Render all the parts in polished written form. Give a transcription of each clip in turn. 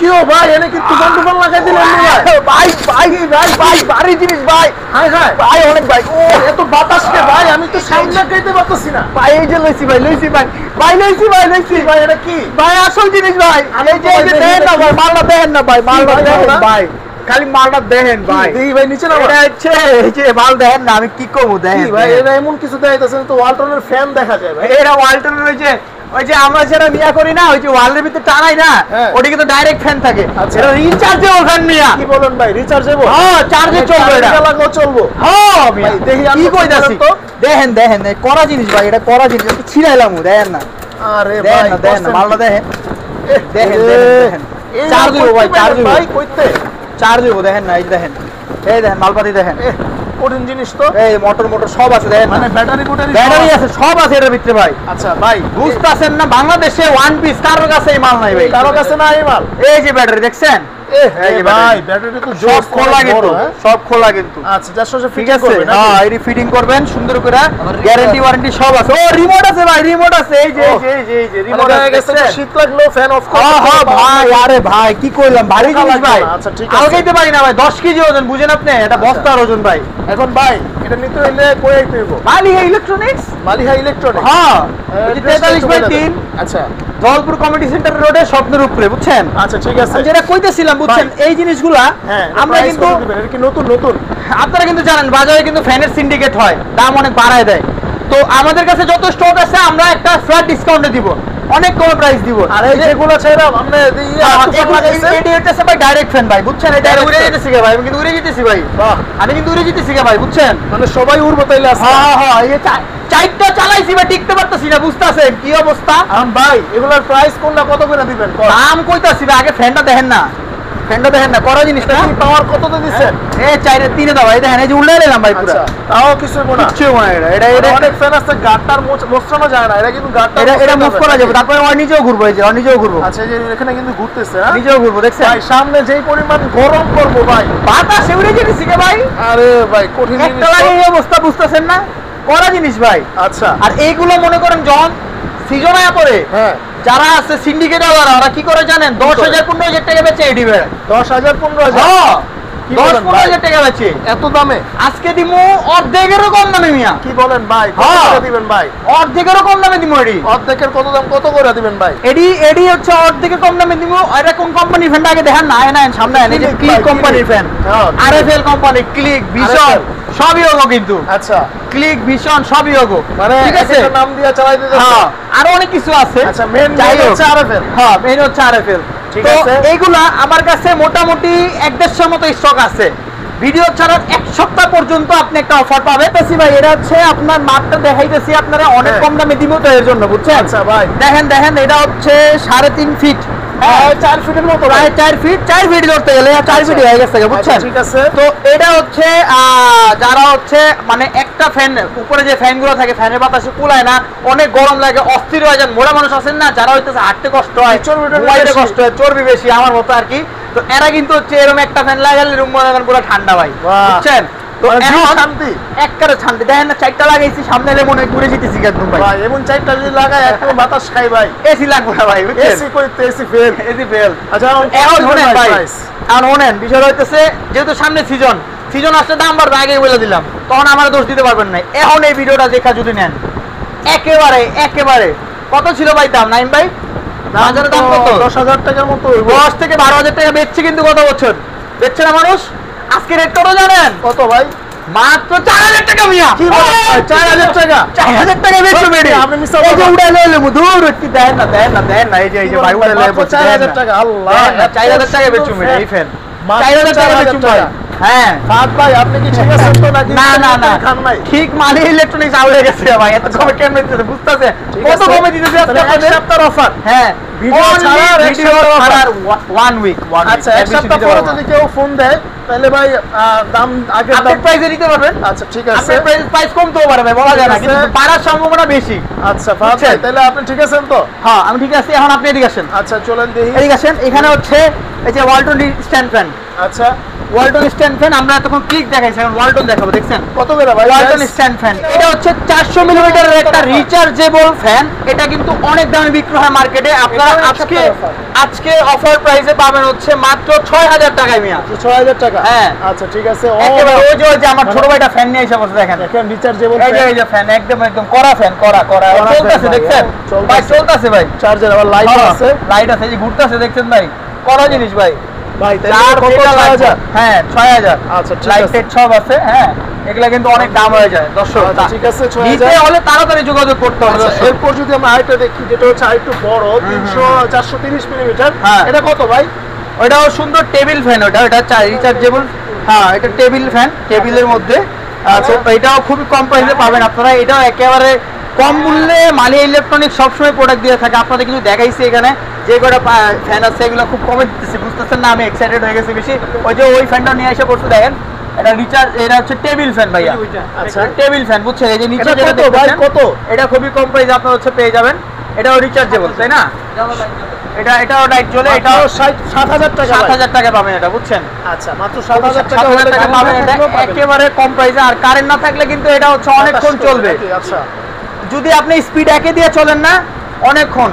কিও ভাই এনে কি তুফান লাগাই দিলেন ভাই ভাই ভারী জিনিস ভাই হাই ভাই অনেক ভাই ও এত বাতাস কে ভাই আমি তো সামনে গাইতে পারতেছি না ভাই এই যে লইছি ভাই এটা কি ভাই আসল জিনিস ভাই এই যে দেন না ভাই মালটা দেন না ভাই মালটা দেন ভাই খালি মালটা দেখেন ভাই দেখি ভাই নিচে না এটা হচ্ছে এই যে মাল দেখেন না আমি কি করব দেখেন ভাই এটা এমন কিছু দেখাইতেছেন তো ওয়ালটনের ফ্যান দেখা যায় ভাই এটা ওয়ালটনের ওই যে আমরা যেটা মিয়া করি না ওই যে ওয়ালের ভিতরে টানাই না ওটা কিন্তু ডাইরেক্ট ফ্যান থাকে এটা রিচার্জেবল ফ্যান মিয়া কি বলেন ভাই রিচার্জেবল হ্যাঁ চার্জে চলবে এটা লাগো চলবো হ্যাঁ ভাই দেখি আমি কি কইতাছি দেখেন করা জিনিস ভাই এটা করা জিনিস একটু ছিড়াইলাম দেখেন না আরে ভাই দেখেন মালটা দেখেন চার্জ দিব ভাই ভাই কইতে চার্জ দিব দেখেন না এই দেখেন মালপাতি দেখেন কঠিন জিনিস তো এই মোটর সব আছে দেখেন মানে ব্যাটারি আছে সব আছে এর ভিতরে ভাই আচ্ছা ভাই বুঝতাছেন না বাংলাদেশে ওয়ান পিস কারোর কাছে এই মাল নাই ভাই কারোর কাছে না এই মাল এই যে ব্যাটারি দেখছেন এই ভাই ব্যাটারি তো সব খোলা কিন্তু আচ্ছা যা সব ফিটিং করবেন হ্যাঁ এই ফিটিং করবেন সুন্দর করে গ্যারান্টি ওয়ারেন্টি সব আছে ও রিমোট আছে ভাই রিমোট আছে এই যে রিমোট হয়ে গেছে তো শীত লাগলো ফ্যান অফ করতে হ্যাঁ ভাই আরে ভাই কি কইলাম ভারী জিনিস ভাই আচ্ছা ঠিক আছে আলগাইতে পারি না ভাই 10 কেজি ওজন বুঝেন আপনি এটা বস্তার ওজন ভাই এখন ভাই এটা নিতে হইলে কই আইতে হইব মালিহা ইলেকট্রনিক্স হ্যাঁ 43/3 আচ্ছা জলপুর কমিটি সেন্টার রোডে স্বপ্নের উপরে বুঝছেন আচ্ছা ঠিক আছে যেটা কইতেছিলাম বুঝছেন এই জিনিসগুলা আমরা কিন্তু এটা কি নতুন আপনারা কিন্তু জানেন বাজারে কিন্তু ফ্যানের সিন্ডিকেট হয় দাম অনেক বাড়ায় দেয় তো আমাদের কাছে যত স্টক আছে আমরা একটা ফ্ল্যাট ডিসকাউন্টে দিব অনেক কম প্রাইস দিব আর এই যেগুলো ছেড়া আমরা এডি হচ্ছে ভাই ডাইরেক্ট ফ্যান ভাই বুঝছেন এটা উড়ে যেতেছি ভাই আমি কিন্তু উড়ে যেতেছি ভাই বাহ আমি কিন্তু উড়ে যেতেছি ভাই বুঝছেন মানে সবাই উড়বো তাইলে আছে হ্যাঁ এই চারটা চালাইছি ভাই টিকতে পারতেছি না বুঝতাছেন কি অবস্থা ভাই এগুলোর প্রাইস কোনটা কত করে দিবেন দাম কইতাছি ভাই আগে ফ্যানটা দেখেন না করা জিনিসটা পাওয়ার কততে দিচ্ছেন এই 4-3 দাও ভাই দেখেন এই যে উল্লে দিলাম ভাই পুরো তাও কিছু মনে এটা অনেক ফ্যান আছে গাটটার মোছানো যায় না এটা কিন্তু গাটটা এটা মুভ করা যাবে তারপরে ওর নিচেও ঘুরবো এই যে ওর নিচেও ঘুরবো আচ্ছা এই যে এখানে কিন্তু ঘুরতেছে হ্যাঁ নিচেও ঘুরবো দেখছেন ভাই সামনে যেই পরিমাণ গরম করব ভাই বাতাস উড়ে যেতেছে কে ভাই আরে ভাই কঠিন জিনিস একটা লাগে এই অবস্থা বুঝতাছেন না করা জিনিস ভাই আচ্ছা আর এইগুলো মনে করেন যখন সিজন আয়া পড়ে হ্যাঁ যারা আছে সিন্ডিকেট ওরা কি করে জানেন 10,000-15,000 টাকা বেচে এডি ভাই 10,000-15,000 হ্যাঁ 10-15,000 টাকা বেচে এত দামে আজকে দিমু অর্ধেকেরও কম দামে মিয়া কি বলেন ভাই কত করে দিবেন ভাই অর্ধেকেরও কম দামে দিমু এডি অর্ধেকের কত করে দিবেন ভাই এডি হচ্ছে অর্ধেকের কম দামে দিমু এটা কোন কোম্পানির ফ্যান আগে দেখেন না আয় সামনে আয় এই যে ক্লিক কোম্পানির fan RFL company click vision সবই হোগো কিন্তু আচ্ছা ক্লিক ভিশন সবই হোগো মানে ঠিক আছে নাম দিয়া চালাই দিতে হ্যাঁ আর অনেক কিছু আছে আচ্ছা মেইন হচ্ছে আরএফএল হ্যাঁ মেইন হচ্ছে আরএফএল ঠিক আছে এইগুলা আমার কাছে মোটামুটি 1-1.5 মতো স্টক আছে ভিডিও ছাড়ার 1 সপ্তাহ পর্যন্ত আপনি একটা অফার পাবেন তাসি ভাই এটা হচ্ছে আপনার মাপটা দেখাইতেছি আপনারা অনেক কম দামে দিব তো এর জন্য বুঝছেন আচ্ছা ভাই দেখেন এটা হচ্ছে 3.5 ফিট 4 ফিটের মতো প্রায় 4 ফিট ধরতে গেলে 4 ফিট হয়ে গেছে বুঝছেন ঠিক আছে তো এটা হচ্ছে যারা হচ্ছে মানে একটা ফ্যান উপরে যে ফ্যানগুলো থাকে ফ্যানের বাতাসে কুলায় না অনেক গরম লাগে অস্থির হয়ে যায় মোড়া মানুষ আছেন না যারা হইতেছে হাঁটতে কষ্ট হয় ঘুমাইতে কষ্ট হয় চর্বি বেশি আমার মতো আর কি তো এরা কিন্তু হচ্ছে এরকম একটা ফ্যান লাগালে রুম মনে করেন পুরো ঠান্ডা ভাই বুঝছেন তো শান্তি একবারে শান্তি দেখেন না 4টা লাগাইছি সামনে এলে মনে ঘুরে যেতেছি একদম ভাই এমন 4টা যদি লাগায় একদম বাতাস খাই ভাই এসি লাগবে না ভাই এসি কইতে এসি ফেল আচ্ছা এখন শুনেন ভাই আর ওনেন বিষয় হইতেছে যেহেতু সামনে সিজন আসলে দাম বাড়বে আগেই বলে দিলাম তখন আমরা দোষ দিতে পারবেন না এখন এই ভিডিওটা দেখা যদি নেন একেবারে কত ছিল ভাই দাম নাইম ভাই বাজারে দাম কত 10,000 টাকার মতো 10 থেকে 12,000 টাকা বেচছে কিন্তু কত বছর বেচছে না মানুষ আজকে রেট কত জানেন কত ভাই মাত্র 4,000 টাকা মিয়া কি বলেন 4,000 টাকা বেচছো বেডি আপনি মিস এই যে উড়াই লইলে মুদুর কি দেন না এই যে ভাই উড়াই লইলে 4,000 টাকা আল্লাহ 4,000 টাকা বেচছো মেডি এই ফ্যান 4,000 টাকা বেচছো ভাই হ্যাঁ ফাদ ভাই আপনি কি ঠিক আছেন তো নাকি না খান নাই ঠিক মানে ইলেকট্রনিক্স আউট হয়ে গেছে ভাই এত কমে কেমনে দিতেছে বুঝতাছে কত কমে দিতেছে আজকে এক সপ্তাহ অফার হ্যাঁ ভিডিও ছাড়ার 1 উইক আচ্ছা এক সপ্তাহ পরে যদি কেউ ফোন দেয় তাহলে ভাই দাম আগে দাম প্রাইসে দিতে পারবেন আচ্ছা ঠিক আছে প্রাইস কমতে পারে ভাই বলা যায় না কিন্তু পারার সম্ভাবনা বেশি আচ্ছা ফাদ ভাই তাহলে আপনি ঠিক আছেন তো হ্যাঁ আমি ঠিক আছি এখন আপনি এদিকে আসেন আচ্ছা চলেন দেখি এদিকে আসেন এখানে হচ্ছে এই যে ওয়ালটন স্ট্যান্ড ফ্যান আচ্ছা, ওয়ালটন স্ট্যান্ড ফ্যান। আমরা এতক্ষণ ক্লিক দেখাইছি, এখন ওয়ালটন দেখাবো। দেখছেন কত করে ভাই ওয়ালটন স্ট্যান্ড ফ্যান? এটা হচ্ছে 400 মিলিমিটারের একটা রিচার্জেবল ফ্যান। এটা কিন্তু অনেক দামে বিক্রি হয় মার্কেটে। আপনারা আজকে অফার প্রাইসে পাবেন হচ্ছে মাত্র 6000 টাকায় মিয়া। 6000 টাকা? হ্যাঁ। আচ্ছা ঠিক আছে। একেবারে ওই যে আমার ছোট ভাইটা ফ্যান নিয়ে এসে বসে, দেখেন রিচার্জেবল এই যে ফ্যান, একদম কড়া ফ্যান, কড়া চলতেছে। দেখছেন ভাই, চলতেছে ভাই, চার্জার আবার লাইট আছে, লাইট আছে, এই যে ঘুরতেছে, দেখছেন ভাই, কড়া জিনিস ভাই। ভাই কত? 6000? হ্যাঁ 6000। আচ্ছা ঠিক লাইট আছে, টেট সব আছে। হ্যাঁ, এগুলা কিন্তু অনেক দাম হয়ে যায় দর্শক। ঠিক আছে, নিতে 6000 হলে তাড়াতাড়ি যোগাযোগ করতে হবে। এরপর যদি আমরা আরেকটা দেখি, যেটা হচ্ছে আরেকটু বড়, 430 মিলিমিটার, হ্যাঁ। এটা কত ভাই? ওটাও সুন্দর টেবিল ফ্যান, এটা রিচার্জেবল। হ্যাঁ, এটা টেবিল ফ্যান, টেবিলের মধ্যে। আচ্ছা, এটাও খুবই কম প্রাইসে পাবেন আপনারা। এটাও একেবারে কম মূল্যে মালি ইলেকট্রনিক সবসময় প্রোডাক্ট দিয়ে থাকে। আপনাদের কিন্তু দেখাইছি এখানে যে কটা ফ্যান আছে, এগুলো খুব কমে দিতেছে, বুঝতেছেন না? আমি এক্সাইটেড হয়ে গেছি বেশি। ওই ফ্যানটা নিয়ে এসে করতে দেখেন, এটা রিচার্জ, এটা হচ্ছে টেবিল ফ্যান ভাইয়া। আচ্ছা, টেবিল ফ্যান, বুঝছেন? এই যে নিচে যেটা দেখতেছেন, কত? এটা খুবই কম প্রাইসে আপনারা হচ্ছে পেয়ে যাবেন। এটাও রিচার্জেবল, তাই না? এটাও লাইট জ্বলে। এটাও 7000 টাকা। 7000 টাকা পাবেন এটা, বুঝছেন? আচ্ছা, মাত্র 7000 টাকা পাবেন এটা একেবারে কম প্রাইসে। আর কারেন্ট না থাকলে কিন্তু এটা হচ্ছে অনেকক্ষণ চলবে। আচ্ছা, যদি আপনি স্পিড একে দিয়ে চলেন না, অনেকক্ষণ,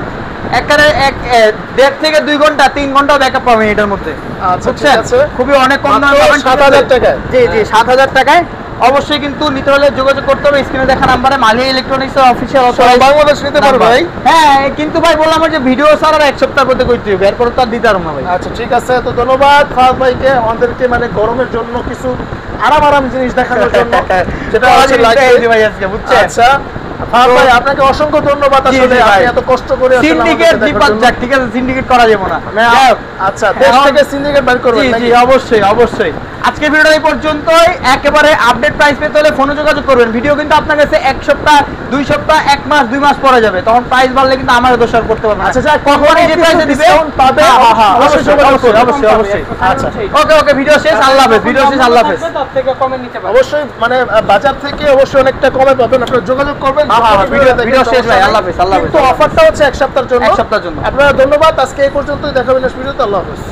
একেবারে 1.5 থেকে 2 ঘন্টা 3 ঘন্টাও ব্যাকআপ পাবেন এটার মধ্যে। আচ্ছা ঠিক বুঝছেন? আছে, খুবই অনেক কম দামে পাবেন 7000 টাকায়। জি 7000 টাকায়। অবশ্যই কিন্তু নিতে হলে যোগাযোগ করতে হবে স্ক্রিনে দেখা নাম্বারে। মালিয়া ইলেকট্রনিক্স এর অফিসিয়াল বাংলাদেশ নিতে পারবে ভাই। হ্যাঁ, কিন্তু ভাই বললাম যে ভিডিও ছাড়ার 1 সপ্তাহের মধ্যে করতে হবে, এরপর তো আর দিতে পারবো না ভাই। আচ্ছা ঠিক আছে, তো ধন্যবাদ ফাহাদ ভাইকে আমাদেরকে মানে গরমের জন্য কিছু আরাম জিনিস দেখানোর জন্য, যেটা হচ্ছে লাইট ভাই আজকে, বুঝছেন? আচ্ছা ফাহাদ ভাই, আপনাকে অসংখ্য ধন্যবাদ। আসলে আপনি এত কষ্ট করে সিন্ডিকেট দ্বীপাক যাক, ঠিক আছে, সিন্ডিকেট করা যাবে না। আচ্ছা, দেশ থেকে সিন্ডিকেট বের করবেন নাকি? জি অবশ্যই। আজকের ভিডিওটা এই পর্যন্তই। একেবারে আপডেট প্রাইস পেতে হলে ফোনে যোগাযোগ করবেন। ভিডিও কিন্তু আপনার কাছে 1 সপ্তাহ 2 সপ্তাহ 1 মাস 2 মাস পরে যাবে, তখন প্রাইস বাড়লে কিন্তু আমার দোষার করতে পারবেন। আচ্ছা যা কোম্পানি যে প্রাইসে দিবে পাবে, অবশ্যই। আচ্ছা ওকে, ভিডিও শেষ। আল্লাহ হাফেজ। অবশ্যই মানে বাজার থেকে অবশ্যই অনেকটা কমে পাবেন, আপনারা যোগাযোগ করবেন। ভিডিও শেষ ভাই, আল্লাহ হাফেজ। কিন্তু অফারটা হচ্ছে 1 সপ্তাহের জন্য। 1 সপ্তাহের জন্য। আপনারা ধন্যবাদ। আজকে এই পর্যন্তই, দেখা হবে নেক্সট ভিডিওতে। আল্লাহ হাফেজ।